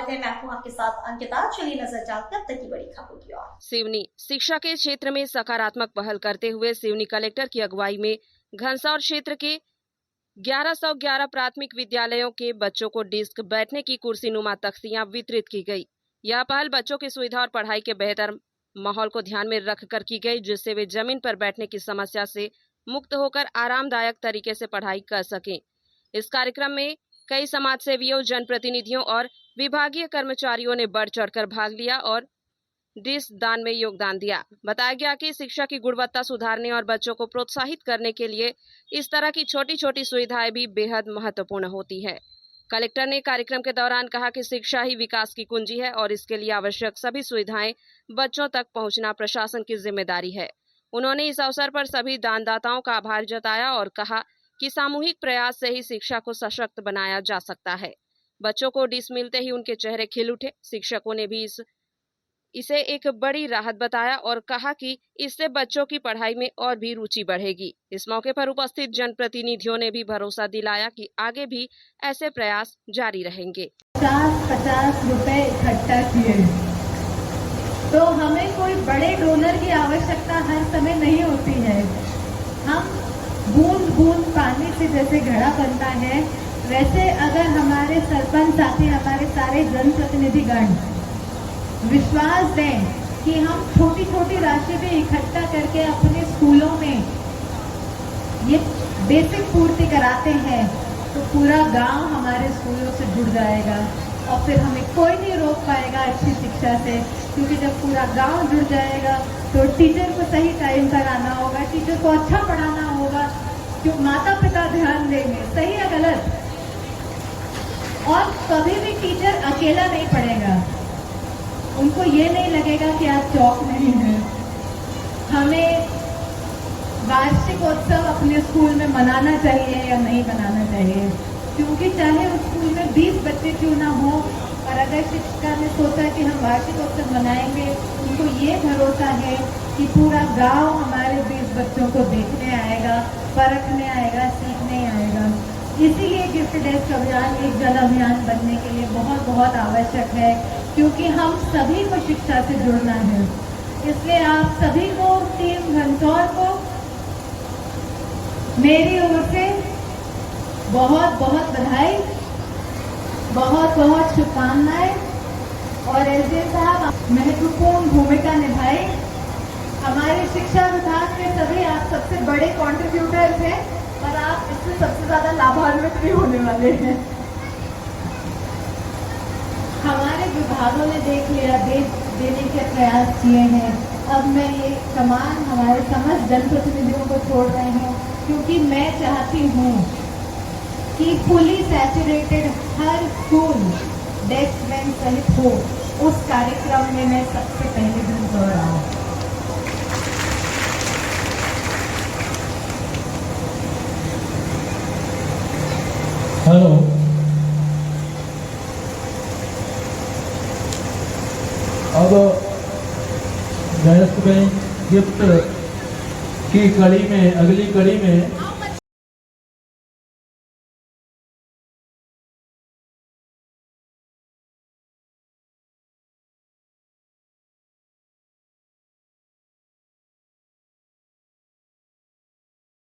स्वागत है। मैं हूं आपके साथ अंकिता। चलिए नजर डालते हैं अब तक की बड़ी खबरों की ओर। सिवनी शिक्षा के क्षेत्र में सकारात्मक पहल करते हुए सिवनी कलेक्टर की अगुवाई में घनसौर क्षेत्र के 1111 प्राथमिक विद्यालयों के बच्चों को डिस्क बैठने की कुर्सी नुमा तख्तियां वितरित की गई। यह पहल बच्चों की सुविधा और पढ़ाई के बेहतर माहौल को ध्यान में रखकर की गई, जिससे वे जमीन पर बैठने की समस्या से मुक्त होकर आरामदायक तरीके से पढ़ाई कर सकें। इस कार्यक्रम में कई समाज सेवियों, जनप्रतिनिधियों और विभागीय कर्मचारियों ने बढ़ चढ़कर भाग लिया और डिस्क दान में योगदान दिया। बताया गया कि शिक्षा की गुणवत्ता सुधारने और बच्चों को प्रोत्साहित करने के लिए इस तरह की छोटी छोटी सुविधाएं भी बेहद महत्वपूर्ण होती है। कलेक्टर ने कार्यक्रम के दौरान कहा कि शिक्षा ही विकास की कुंजी है और इसके लिए आवश्यक सभी सुविधाएं बच्चों तक पहुंचना प्रशासन की जिम्मेदारी है। उन्होंने इस अवसर पर सभी दानदाताओं का आभार जताया और कहा कि सामूहिक प्रयास से ही शिक्षा को सशक्त बनाया जा सकता है। बच्चों को डिस्क मिलते ही उनके चेहरे खिल उठे। शिक्षकों ने भी इसे एक बड़ी राहत बताया और कहा कि इससे बच्चों की पढ़ाई में और भी रुचि बढ़ेगी। इस मौके पर उपस्थित जनप्रतिनिधियों ने भी भरोसा दिलाया कि आगे भी ऐसे प्रयास जारी रहेंगे। 50-50 रुपए इकट्ठा किए, तो हमें कोई बड़े डोनर की आवश्यकता हर समय नहीं होती है। हम बूंद बूंद पानी से जैसे घड़ा बनता है, वैसे अगर हमारे सरपंच साथी, हमारे सारे जनप्रतिनिधिगण विश्वास दें कि हम छोटी छोटी राशि भी इकट्ठा करके अपने स्कूलों में ये बेसिक पूर्ति कराते हैं, तो पूरा गांव हमारे स्कूलों से जुड़ जाएगा और फिर हमें कोई नहीं रोक पाएगा अच्छी शिक्षा से, क्योंकि जब पूरा गांव जुड़ जाएगा तो टीचर को सही टाइम पर आना होगा, टीचर को अच्छा पढ़ाना होगा, जो माता पिता ध्यान देंगे, सही या गलत। और कभी भी टीचर अकेला नहीं पढ़ेगा, उनको ये नहीं लगेगा कि आज चौक नहीं है। हमें वार्षिकोत्सव अपने स्कूल में मनाना चाहिए या नहीं मनाना चाहिए, क्योंकि चाहे उस स्कूल में 20 बच्चे क्यों ना हो, और अगर शिक्षिका ने सोचा कि हम वार्षिकोत्सव मनाएंगे, उनको ये भरोसा है कि पूरा गांव हमारे 20 बच्चों को देखने आएगा, परखने आएगा, सीखने आएगा। इसीलिए गिफ्ट डेस्क अभियान एक जन अभियान बनने के लिए बहुत बहुत आवश्यक है, क्योंकि हम सभी को शिक्षा से जुड़ना है। इसलिए आप सभी को, टीम घनसौर को मेरी ओर से बहुत बहुत बधाई, बहुत बहुत शुभकामनाएं। और एसडीएम साहब महत्वपूर्ण भूमिका निभाई। हमारे शिक्षा विभाग के सभी आप सबसे बड़े कॉन्ट्रीब्यूटर्स हैं और आप इससे सबसे ज्यादा लाभान्वित भी होने वाले हैं। हमारे विभागों ने देख लिया, देने के प्रयास किए हैं। अब मैं ये कमान हमारे समस्त जनप्रतिनिधियों को छोड़ रही हूँ, क्योंकि मैं चाहती हूँ कि फुली सैचुरेटेड हर स्कूल डेस्क बेंच सहित हो। उस कार्यक्रम में मैं सबसे पहले घनसौर आऊँ। हेलो, अब डेस्क बेंच गिफ्ट की कड़ी में, अगली कड़ी में